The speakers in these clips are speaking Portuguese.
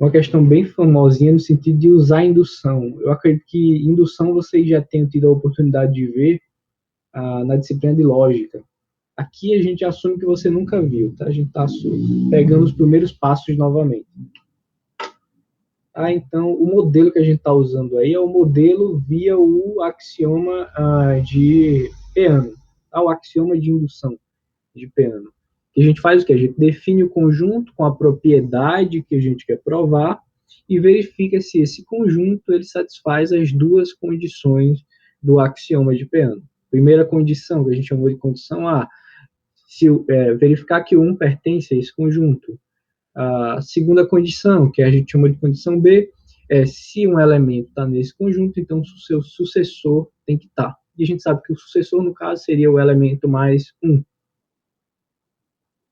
uma questão bem famosinha no sentido de usar indução. Eu acredito que indução vocês já tenham tido a oportunidade de ver na disciplina de lógica. Aqui a gente assume que você nunca viu, tá? A gente está pegando os primeiros passos novamente. Então, o modelo que a gente está usando aí é o modelo via o axioma de Peano, o axioma de indução de Peano. E a gente faz o que? A gente define o conjunto com a propriedade que a gente quer provar e verifica se esse conjunto ele satisfaz as duas condições do axioma de Peano. Primeira condição, que a gente chamou de condição A, verificar que o 1 pertence a esse conjunto. A segunda condição, que a gente chama de condição B, é se um elemento está nesse conjunto, então o seu sucessor tem que estar. E a gente sabe que o sucessor, no caso, seria o elemento mais 1.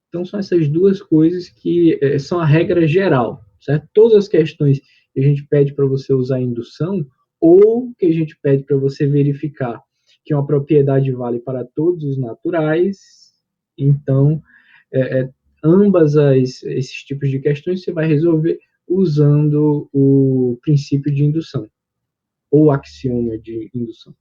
Então, são essas duas coisas que são a regra geral, certo? Todas as questões que a gente pede para você usar indução, ou que a gente pede para você verificar que uma propriedade vale para todos os naturais, então, ambas esses tipos de questões você vai resolver usando o princípio de indução, ou axioma de indução.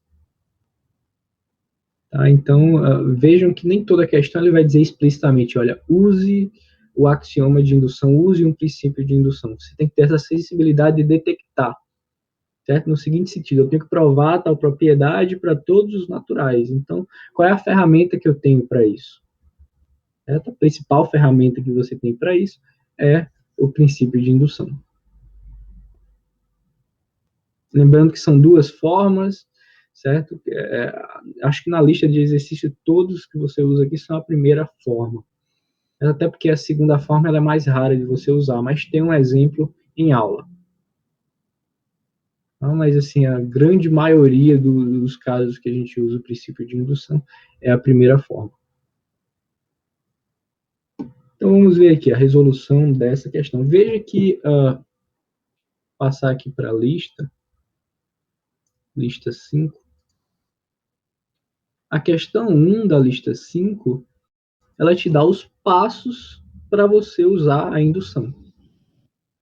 Tá? Então, vejam que nem toda questão ele vai dizer explicitamente, olha, use o axioma de indução, use um princípio de indução. Você tem que ter essa sensibilidade de detectar, certo? No seguinte sentido, eu tenho que provar tal propriedade para todos os naturais. Então, qual é a ferramenta que eu tenho para isso? A principal ferramenta que você tem para isso é o princípio de indução. Lembrando que são duas formas, certo? Acho que na lista de exercícios, todos que você usa aqui são a primeira forma. Até porque a segunda forma ela é mais rara de você usar, mas tem um exemplo em aula. Não, mas, assim, a grande maioria dos casos que a gente usa o princípio de indução é a primeira forma. Então, vamos ver aqui a resolução dessa questão. Veja que, passar aqui para a lista 5. A questão 1 da lista 5, ela te dá os passos para você usar a indução.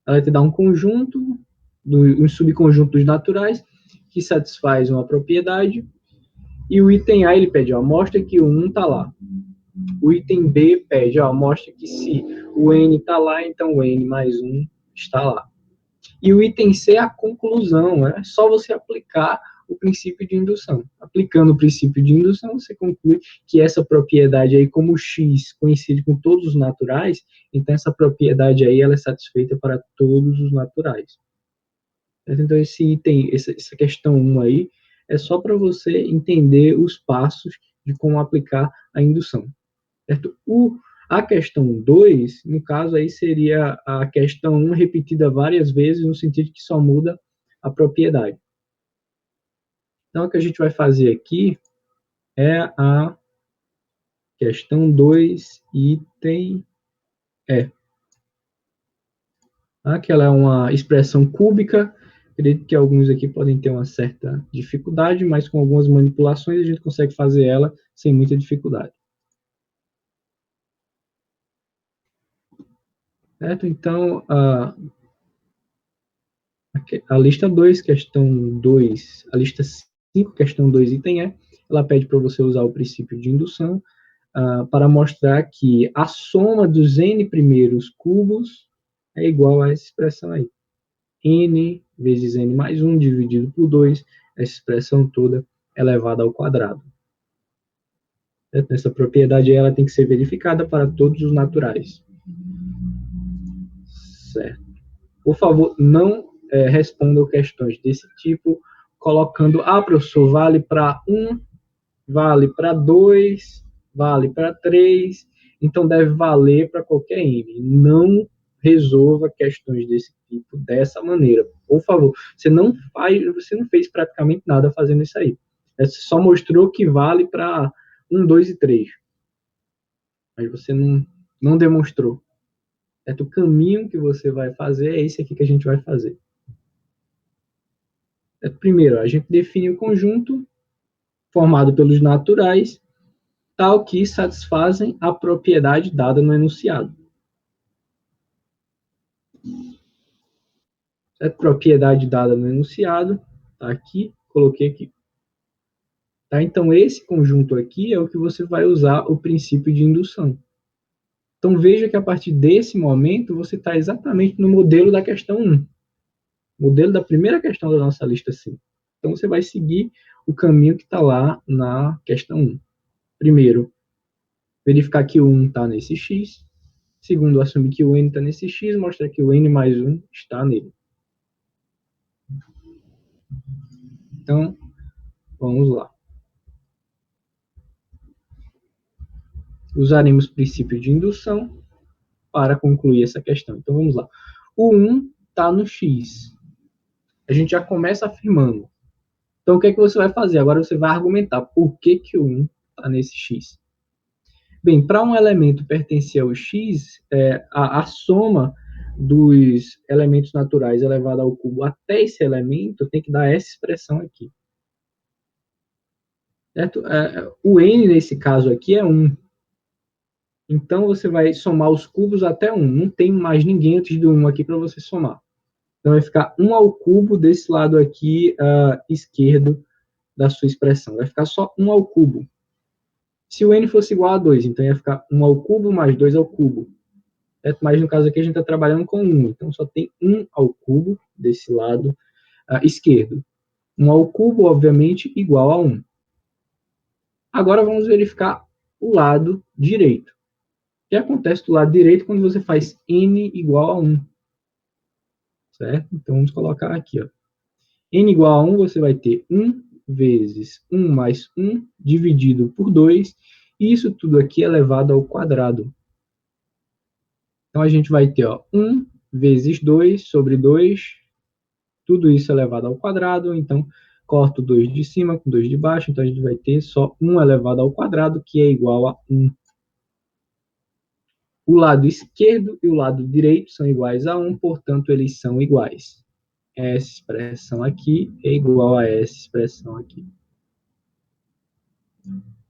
Ela te dá um conjunto, um subconjunto dos naturais, que satisfaz uma propriedade, e o item A ele pede, mostra que o 1 está lá. O item B pede, mostra que se o N está lá, então o N mais 1 está lá. E o item C é a conclusão, é só você aplicar o princípio de indução. Aplicando o princípio de indução, você conclui que essa propriedade aí, como X coincide com todos os naturais, então essa propriedade aí ela é satisfeita para todos os naturais. Então esse item, essa questão 1 aí, é só para você entender os passos de como aplicar a indução. Certo? A questão 2, no caso aí, seria a questão 1 repetida várias vezes, no sentido que só muda a propriedade. Então, o que a gente vai fazer aqui é a questão 2, item E. Que ela é uma expressão cúbica, acredito que alguns aqui podem ter uma certa dificuldade, mas com algumas manipulações a gente consegue fazer ela sem muita dificuldade. Certo? Então, a lista 2, questão 2, a lista 5, questão 2, item E, ela pede para você usar o princípio de indução para mostrar que a soma dos n primeiros cubos é igual a essa expressão aí. N vezes n mais 1 dividido por 2, essa expressão toda elevada ao quadrado. Essa propriedade ela tem que ser verificada para todos os naturais. Certo. Por favor, não respondam questões desse tipo, colocando, professor, vale para 1, vale para 2, vale para 3, então deve valer para qualquer n. Não resolva questões desse tipo dessa maneira. Por favor, você não fez praticamente nada fazendo isso aí. Você só mostrou que vale para 1, 2 e 3. Mas você não demonstrou. O caminho que você vai fazer é esse aqui que a gente vai fazer. Primeiro, a gente define o conjunto formado pelos naturais, tal que satisfazem a propriedade dada no enunciado. É propriedade dada no enunciado, tá aqui, coloquei aqui. Tá? Então, esse conjunto aqui é o que você vai usar o princípio de indução. Então, veja que a partir desse momento, você está exatamente no modelo da questão 1. Modelo da primeira questão da nossa lista 5. Então, você vai seguir o caminho que está lá na questão 1. Primeiro, verificar que o 1 está nesse x. Segundo, assumir que o n está nesse x, mostrar que o n mais 1 está nele. Então, vamos lá. Usaremos princípio de indução para concluir essa questão. Então, vamos lá. O 1 está no x. A gente já começa afirmando. Então, o que é que você vai fazer? Agora você vai argumentar por que, que o 1 está nesse x. Bem, para um elemento pertencer ao x, a soma dos elementos naturais elevada ao cubo até esse elemento tem que dar essa expressão aqui. Certo? O n, nesse caso aqui, é 1. Então, você vai somar os cubos até 1. Não tem mais ninguém antes do 1 aqui para você somar. Então, vai ficar 1 ao cubo desse lado aqui esquerdo da sua expressão. Vai ficar só 1 ao cubo. Se o n fosse igual a 2, então ia ficar 1 ao cubo mais 2 ao cubo. Certo? Mas no caso aqui a gente está trabalhando com 1. Então, só tem 1 ao cubo desse lado esquerdo. 1 ao cubo, obviamente, igual a 1. Agora, vamos verificar o lado direito. O que acontece do lado direito quando você faz n igual a 1? Certo? Então, vamos colocar aqui. Ó. N igual a 1, você vai ter 1 vezes 1 mais 1 dividido por 2. E isso tudo aqui é elevado ao quadrado. Então, a gente vai ter 1 vezes 2 sobre 2. Tudo isso elevado ao quadrado. Então, corto 2 de cima com 2 de baixo. Então, a gente vai ter só 1 elevado ao quadrado, que é igual a 1. O lado esquerdo e o lado direito são iguais a 1, portanto, eles são iguais. Essa expressão aqui é igual a essa expressão aqui.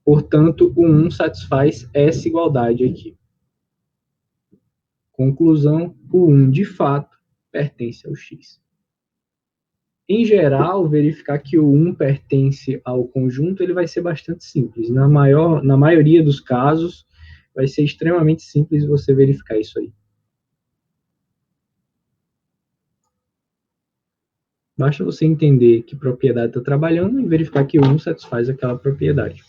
Portanto, o 1 satisfaz essa igualdade aqui. Conclusão, o 1 de fato pertence ao x. Em geral, verificar que o 1 pertence ao conjunto, ele vai ser bastante simples. Na maioria dos casos, vai ser extremamente simples você verificar isso aí. Basta você entender que propriedade está trabalhando e verificar que o 1 satisfaz aquela propriedade.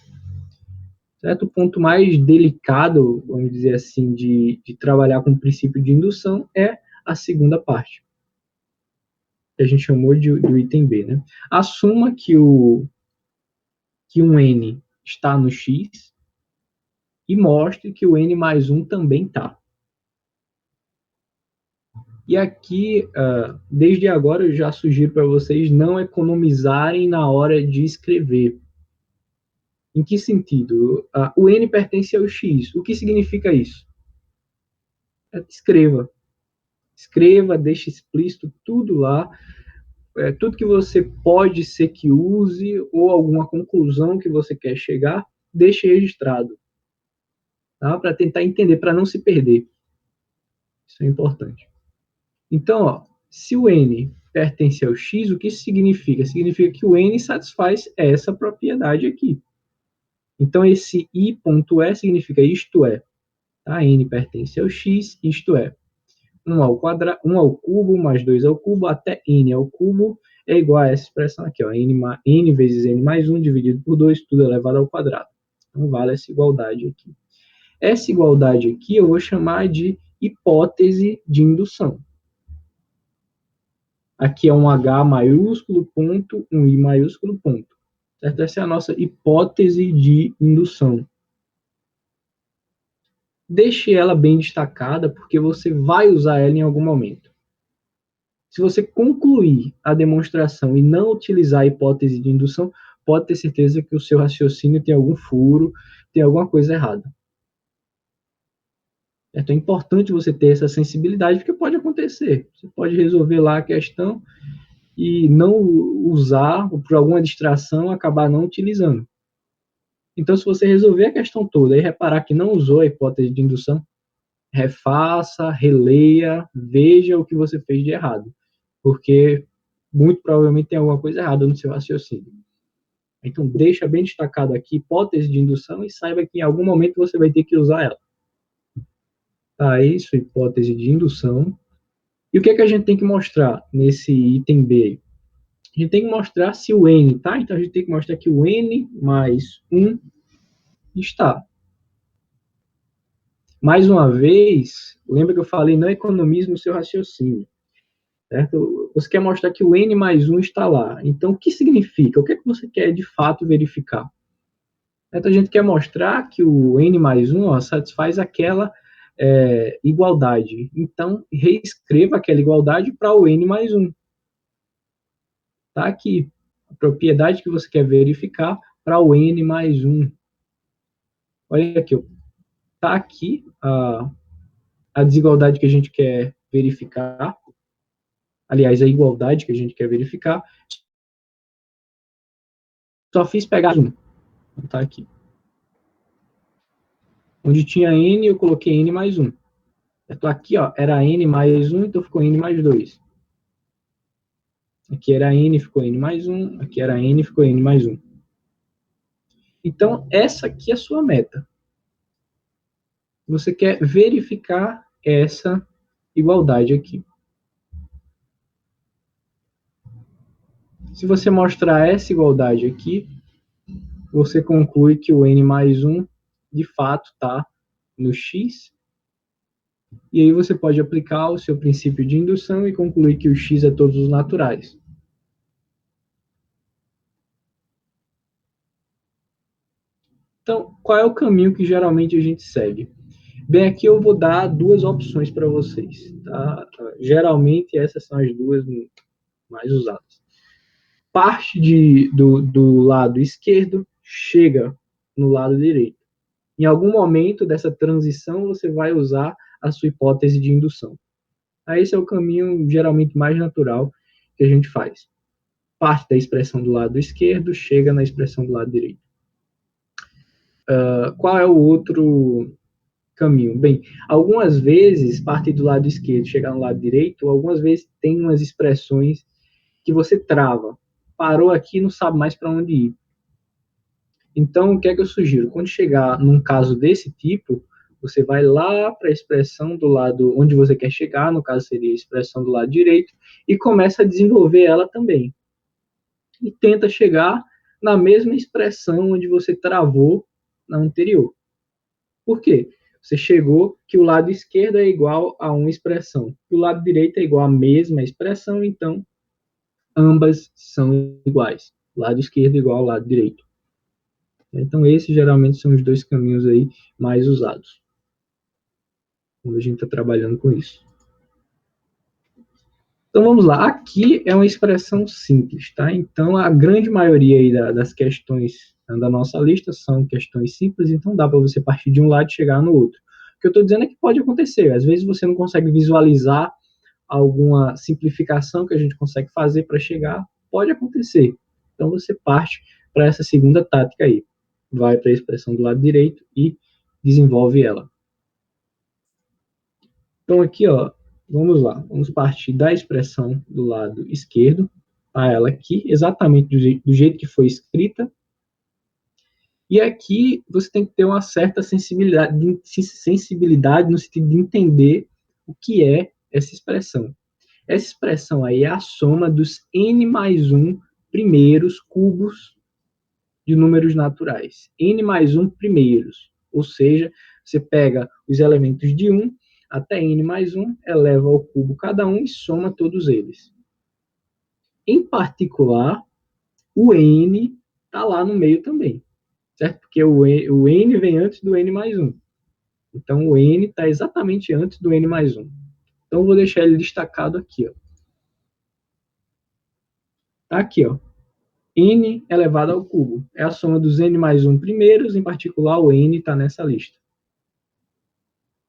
Certo? O ponto mais delicado, vamos dizer assim, de trabalhar com o princípio de indução é a segunda parte, que a gente chamou do item B. Né? Assuma que um n está no x e mostre que o n mais 1 também está. E aqui, desde agora, eu já sugiro para vocês não economizarem na hora de escrever. Em que sentido? O n pertence ao x. O que significa isso? Escreva. Escreva, deixe explícito tudo lá. Tudo que você pode ser que use ou alguma conclusão que você quer chegar, deixe registrado. Tá? Para tentar entender, para não se perder. Isso é importante. Então, se o n pertence ao x, o que isso significa? Significa que o n satisfaz essa propriedade aqui. Então, esse i.e significa isto é. Tá? N pertence ao x, isto é. 1 ao cubo mais 2 ao cubo até n ao cubo é igual a essa expressão aqui. Ó, n vezes n mais 1 dividido por 2, tudo elevado ao quadrado. Então, vale essa igualdade aqui. Essa igualdade aqui eu vou chamar de hipótese de indução. Aqui é um H maiúsculo, ponto, um I maiúsculo, ponto. Certo? Essa é a nossa hipótese de indução. Deixe ela bem destacada, porque você vai usar ela em algum momento. Se você concluir a demonstração e não utilizar a hipótese de indução, pode ter certeza que o seu raciocínio tem algum furo, tem alguma coisa errada. É importante você ter essa sensibilidade, porque pode acontecer. Você pode resolver lá a questão e não usar, ou por alguma distração, acabar não utilizando. Então, se você resolver a questão toda e reparar que não usou a hipótese de indução, refaça, releia, veja o que você fez de errado. porque muito provavelmente tem alguma coisa errada no seu raciocínio. Então, deixa bem destacado aqui hipótese de indução e saiba que em algum momento você vai ter que usar ela. Tá, isso, hipótese de indução. E o que é que a gente tem que mostrar nesse item B? A gente tem que mostrar se o N, tá? Então, a gente tem que mostrar que o N mais 1 está. Mais uma vez, lembra que eu falei, não economize no seu raciocínio, certo? Você quer mostrar que o N mais 1 está lá. Então, o que significa? O que é que você quer de fato verificar? Então, a gente quer mostrar que o N mais 1 ó, satisfaz aquela igualdade. Então, reescreva aquela igualdade para o N mais 1. Está aqui. A propriedade que você quer verificar para o N mais 1. Olha aqui, está aqui a desigualdade que a gente quer verificar. Aliás, a igualdade que a gente quer verificar. Só fiz pegar 1. Está aqui. Onde tinha N, eu coloquei N mais 1. Então, aqui ó, era N mais 1, então ficou N mais 2. Aqui era N, ficou N mais 1. Aqui era N, ficou N mais 1. Então, essa aqui é a sua meta. Você quer verificar essa igualdade aqui. Se você mostrar essa igualdade aqui, você conclui que o N mais 1, de fato, está no X. E aí você pode aplicar o seu princípio de indução e concluir que o X é todos os naturais. Então, qual é o caminho que geralmente a gente segue? Bem, aqui eu vou dar duas opções para vocês. Tá? Geralmente, essas são as duas mais usadas. Parte do lado esquerdo, chega no lado direito. Em algum momento dessa transição, você vai usar a sua hipótese de indução. Esse é o caminho geralmente mais natural que a gente faz. Parte da expressão do lado esquerdo, chega na expressão do lado direito. Qual é o outro caminho? Bem, algumas vezes, partir do lado esquerdo, chegar no lado direito, algumas vezes tem umas expressões que você trava. Parou aqui, não sabe mais para onde ir. Então, o que é que eu sugiro? Quando chegar num caso desse tipo, você vai lá para a expressão do lado onde você quer chegar, no caso seria a expressão do lado direito, e começa a desenvolver ela também. E tenta chegar na mesma expressão onde você travou na anterior. Por quê? Você chegou que o lado esquerdo é igual a uma expressão, e o lado direito é igual à mesma expressão, então ambas são iguais. Lado esquerdo igual ao lado direito. Então, esses geralmente são os dois caminhos aí mais usados, quando a gente está trabalhando com isso. Então, vamos lá. Aqui é uma expressão simples, tá? Então, a grande maioria aí das questões da nossa lista são questões simples, então dá para você partir de um lado e chegar no outro. O que eu estou dizendo é que pode acontecer. Às vezes você não consegue visualizar alguma simplificação que a gente consegue fazer para chegar, pode acontecer. Então, você parte para essa segunda tática aí. Vai para a expressão do lado direito e desenvolve ela. Então, aqui, ó, vamos lá. Vamos partir da expressão do lado esquerdo, a ela aqui, exatamente do jeito que foi escrita. E aqui você tem que ter uma certa sensibilidade no sentido de entender o que é essa expressão. Essa expressão aí é a soma dos n mais 1 primeiros cubos de números naturais. N mais 1 primeiros. Ou seja, você pega os elementos de 1 até n mais 1, eleva ao cubo cada um e soma todos eles. Em particular, o n está lá no meio também, certo? Porque o n vem antes do n mais 1. Então, o n está exatamente antes do n mais 1. Então, eu vou deixar ele destacado aqui. Está aqui, ó. N elevado ao cubo. É a soma dos n mais 1 primeiros, em particular o n está nessa lista.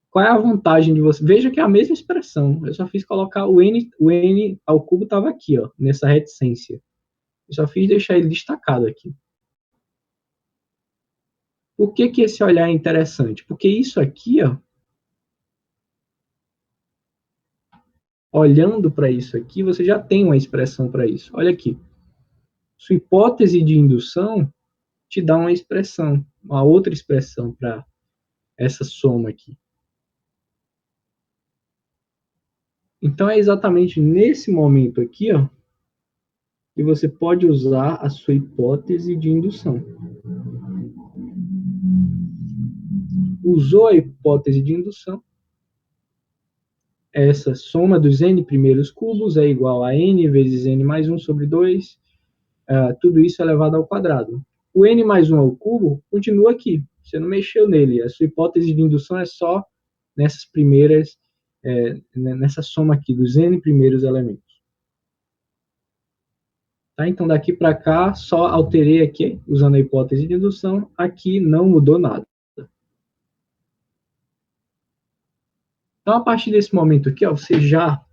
Qual é a vantagem de você? Veja que é a mesma expressão. Eu só fiz colocar o n ao cubo estava aqui, ó, nessa reticência. Eu só fiz deixar ele destacado aqui. Por que esse olhar é interessante? Porque isso aqui, ó, Olhando para isso aqui, você já tem uma expressão para isso. Olha aqui. Sua hipótese de indução te dá uma expressão, uma outra expressão para essa soma aqui. Então é exatamente nesse momento aqui, ó, que você pode usar a sua hipótese de indução. Usou a hipótese de indução, essa soma dos n primeiros cubos é igual a n vezes n mais 1 sobre 2, tudo isso elevado ao quadrado. O n mais 1 ao cubo continua aqui, você não mexeu nele, a sua hipótese de indução é só nessas primeiras, nessa soma aqui dos n primeiros elementos. Tá? Então, daqui para cá, só alterei aqui, usando a hipótese de indução, aqui não mudou nada. Então, a partir desse momento aqui, ó, você já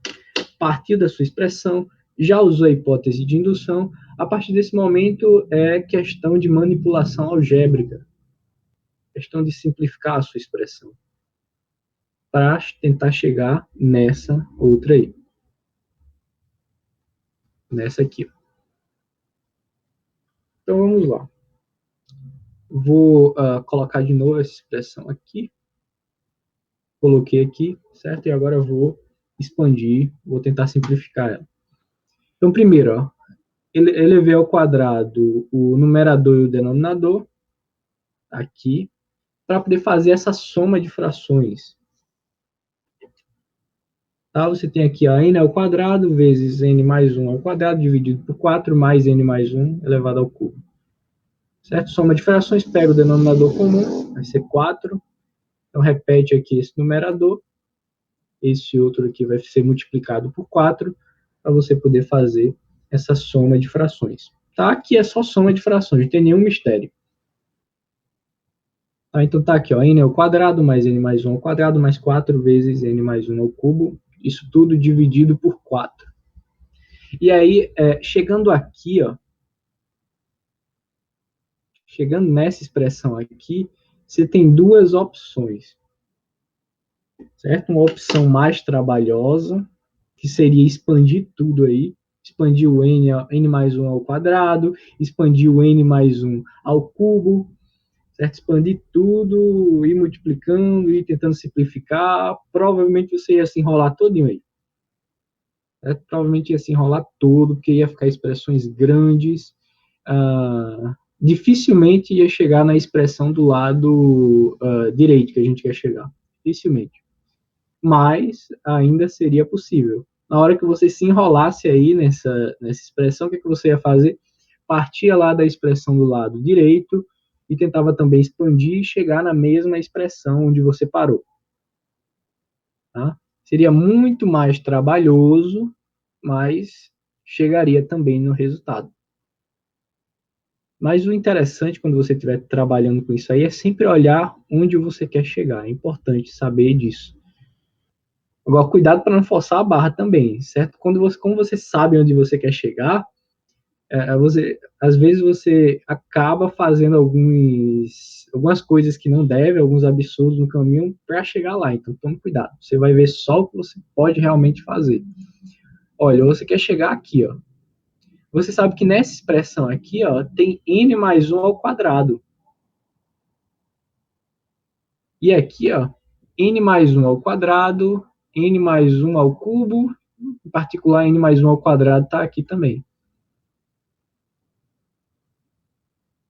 partiu da sua expressão, já usou a hipótese de indução, a partir desse momento é questão de manipulação algébrica, questão de simplificar a sua expressão, para tentar chegar nessa outra aí, nessa aqui. Então, vamos lá. Vou colocar de novo essa expressão aqui, coloquei aqui, certo? E agora eu vou expandir, vou tentar simplificar ela. Então, primeiro, ó, elevei ao quadrado o numerador e o denominador, aqui, para poder fazer essa soma de frações. Tá? Você tem aqui a n ao quadrado vezes n mais 1 ao quadrado, dividido por 4, mais n mais 1 elevado ao cubo. Certo? Soma de frações, pega o denominador comum, vai ser 4. Então, repete aqui esse numerador. Esse outro aqui vai ser multiplicado por 4, para você poder fazer essa soma de frações. Tá? Aqui é só soma de frações, não tem nenhum mistério. Tá? Então tá aqui, ó, n ao quadrado mais n mais 1 ao quadrado mais 4 vezes n mais 1 ao cubo. Isso tudo dividido por 4. E aí, chegando aqui, ó, chegando nessa expressão aqui, você tem duas opções. Certo? Uma opção mais trabalhosa, que seria expandir tudo aí, expandir o n mais 1 ao quadrado, expandir o n mais 1 ao cubo, certo? Expandir tudo, ir multiplicando, ir tentando simplificar, provavelmente você ia se enrolar todinho aí. Certo? Provavelmente ia se enrolar todo, porque ia ficar expressões grandes, dificilmente ia chegar na expressão do lado direito que a gente quer chegar. Dificilmente. Mas ainda seria possível. Na hora que você se enrolasse aí nessa expressão, o que você ia fazer? Partia lá da expressão do lado direito e tentava também expandir e chegar na mesma expressão onde você parou. Tá? Seria muito mais trabalhoso, mas chegaria também no resultado. Mas o interessante quando você estiver trabalhando com isso aí é sempre olhar onde você quer chegar. É importante saber disso. Agora, cuidado para não forçar a barra também, certo? Como você sabe onde você quer chegar, às vezes você acaba fazendo algumas coisas que não deve, alguns absurdos no caminho para chegar lá. Então, tome cuidado. Você vai ver só o que você pode realmente fazer. Olha, você quer chegar aqui, ó. Você sabe que nessa expressão aqui, ó, tem n mais 1 ao quadrado. E aqui, ó, n mais 1 ao quadrado, n mais 1 ao cubo, em particular, n mais 1 ao quadrado está aqui também.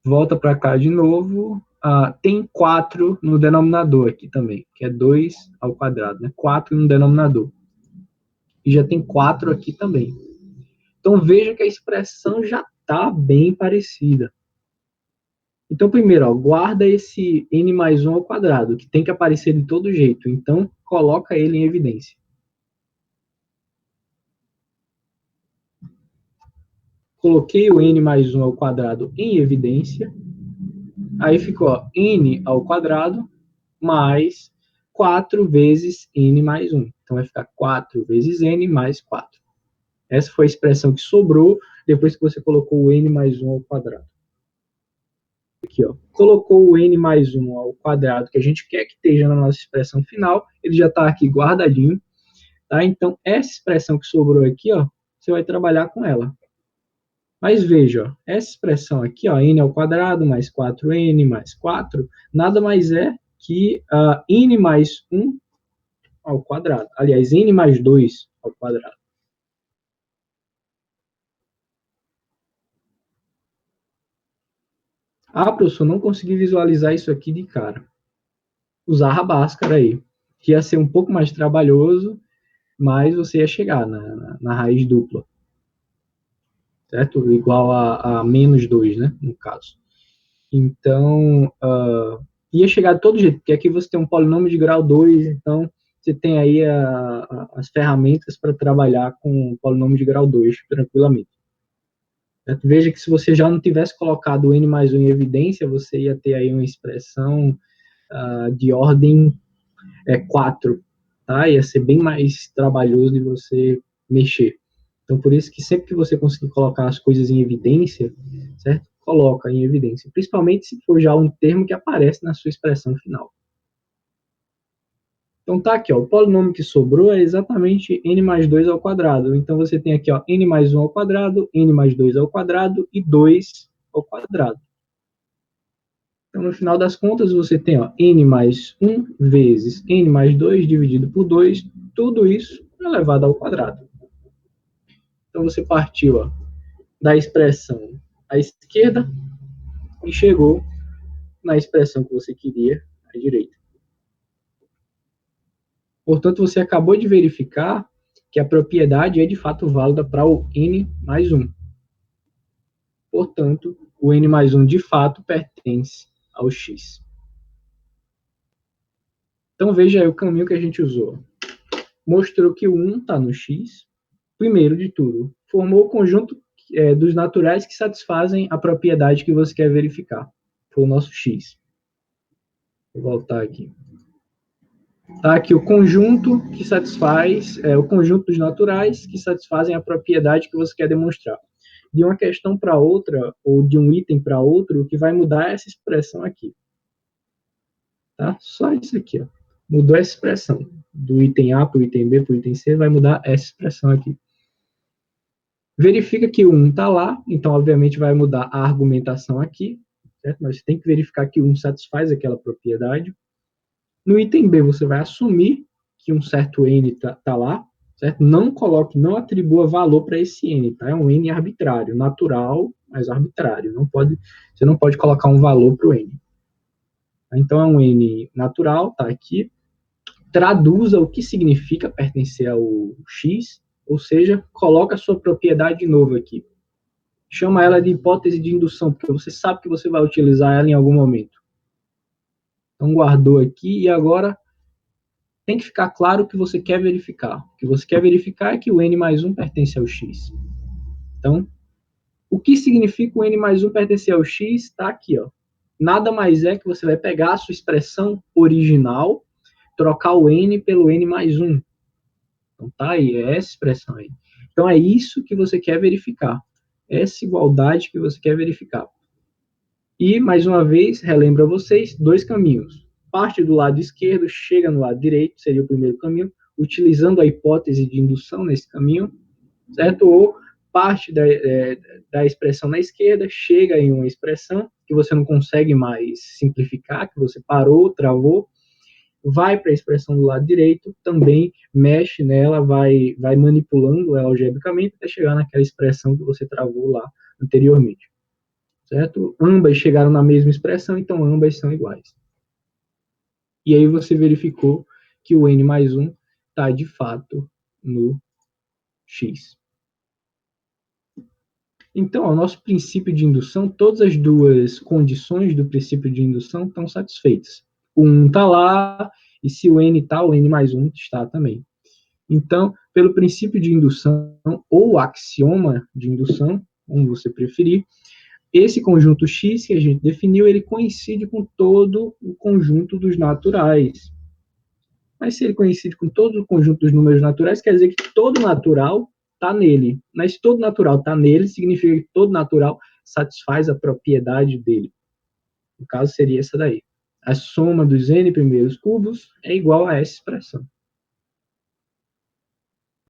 Volta para cá de novo. Tem 4 no denominador aqui também, que é 2 ao quadrado, né? 4 no denominador. E já tem 4 aqui também. Então, veja que a expressão já está bem parecida. Então, primeiro, ó, guarda esse n mais 1 ao quadrado, que tem que aparecer de todo jeito. Então, coloca ele em evidência. Coloquei o n mais 1 ao quadrado em evidência. Aí ficou ó, n ao quadrado mais 4 vezes n mais 1. Então, vai ficar 4 vezes n mais 4. Essa foi a expressão que sobrou depois que você colocou o n mais 1 ao quadrado. Aqui, ó, colocou o n mais 1 ao quadrado, que a gente quer que esteja na nossa expressão final, ele já está aqui guardadinho. Tá? Então, essa expressão que sobrou aqui, ó, você vai trabalhar com ela. Mas veja, ó, essa expressão aqui, ó, n ao quadrado mais 4n mais 4, nada mais é que n mais 1 ao quadrado. Aliás, n mais 2 ao quadrado. Ah, professor, não consegui visualizar isso aqui de cara. Usar a Bhaskara aí. Que ia ser um pouco mais trabalhoso, mas você ia chegar na raiz dupla. Certo? Igual a menos 2, né? No caso. Então, ia chegar de todo jeito, porque aqui você tem um polinômio de grau 2, então você tem aí as ferramentas para trabalhar com o polinômio de grau 2 tranquilamente. Certo? Veja que se você já não tivesse colocado o n mais 1 em evidência, você ia ter aí uma expressão de ordem 4, tá? Ia ser bem mais trabalhoso de você mexer. Então, por isso que sempre que você conseguir colocar as coisas em evidência, certo? Coloca em evidência, principalmente se for já um termo que aparece na sua expressão final. Então tá aqui, ó, o polinômio que sobrou é exatamente n mais 2 ao quadrado. Então você tem aqui, ó, n mais 1 ao quadrado, n mais 2 ao quadrado e 2 ao quadrado. Então, no final das contas, você tem, ó, n mais 1 vezes n mais 2 dividido por 2, tudo isso elevado ao quadrado. Então você partiu, ó, da expressão à esquerda e chegou na expressão que você queria à direita. Portanto, você acabou de verificar que a propriedade é de fato válida para o n mais 1. Portanto, o n mais 1 de fato pertence ao x. Então veja aí o caminho que a gente usou. Mostrou que o 1 está no x. Primeiro de tudo, formou o conjunto dos naturais que satisfazem a propriedade que você quer verificar. Foi o nosso x. Vou voltar aqui. Tá aqui o conjunto que satisfaz, o conjunto dos naturais que satisfazem a propriedade que você quer demonstrar. De uma questão para outra, ou de um item para outro, o que vai mudar é essa expressão aqui. Tá? Só isso aqui, ó. Mudou essa expressão. Do item A para o item B para o item C, vai mudar essa expressão aqui. Verifica que o 1 está lá, então, obviamente, vai mudar a argumentação aqui, certo? Mas você tem que verificar que o 1 satisfaz aquela propriedade. No item B, você vai assumir que um certo n está lá, certo? Não coloque, não atribua valor para esse n, tá? É um n arbitrário, natural, mas arbitrário. Você não pode colocar um valor para o n. Então, é um n natural, tá aqui. Traduza o que significa pertencer ao x, ou seja, coloca a sua propriedade de novo aqui. Chama ela de hipótese de indução, porque você sabe que você vai utilizar ela em algum momento. Então, guardou aqui e agora tem que ficar claro o que você quer verificar. O que você quer verificar é que o n mais 1 pertence ao x. Então, o que significa o n mais 1 pertencer ao x está aqui, ó. Nada mais é que você vai pegar a sua expressão original, trocar o n pelo n mais 1. Então, tá aí, é essa expressão aí. Então, é isso que você quer verificar. Essa igualdade que você quer verificar. E, mais uma vez, relembro a vocês, dois caminhos. Parte do lado esquerdo, chega no lado direito, seria o primeiro caminho, utilizando a hipótese de indução nesse caminho, certo? Ou parte da expressão na esquerda, chega em uma expressão que você não consegue mais simplificar, que você parou, travou, vai para a expressão do lado direito, também mexe nela, vai manipulando ela algebricamente até chegar naquela expressão que você travou lá anteriormente. Certo? Ambas chegaram na mesma expressão, então ambas são iguais. E aí você verificou que o n mais 1 está de fato no x. Então, o nosso princípio de indução, todas as duas condições do princípio de indução estão satisfeitas. O 1 está lá, e se o n está, o n mais 1 está também. Então, pelo princípio de indução, ou axioma de indução, como você preferir, esse conjunto X que a gente definiu, ele coincide com todo o conjunto dos naturais. Mas se ele coincide com todo o conjunto dos números naturais, quer dizer que todo natural está nele. Mas se todo natural está nele, significa que todo natural satisfaz a propriedade dele. No caso, seria essa daí. A soma dos n primeiros cubos é igual a essa expressão.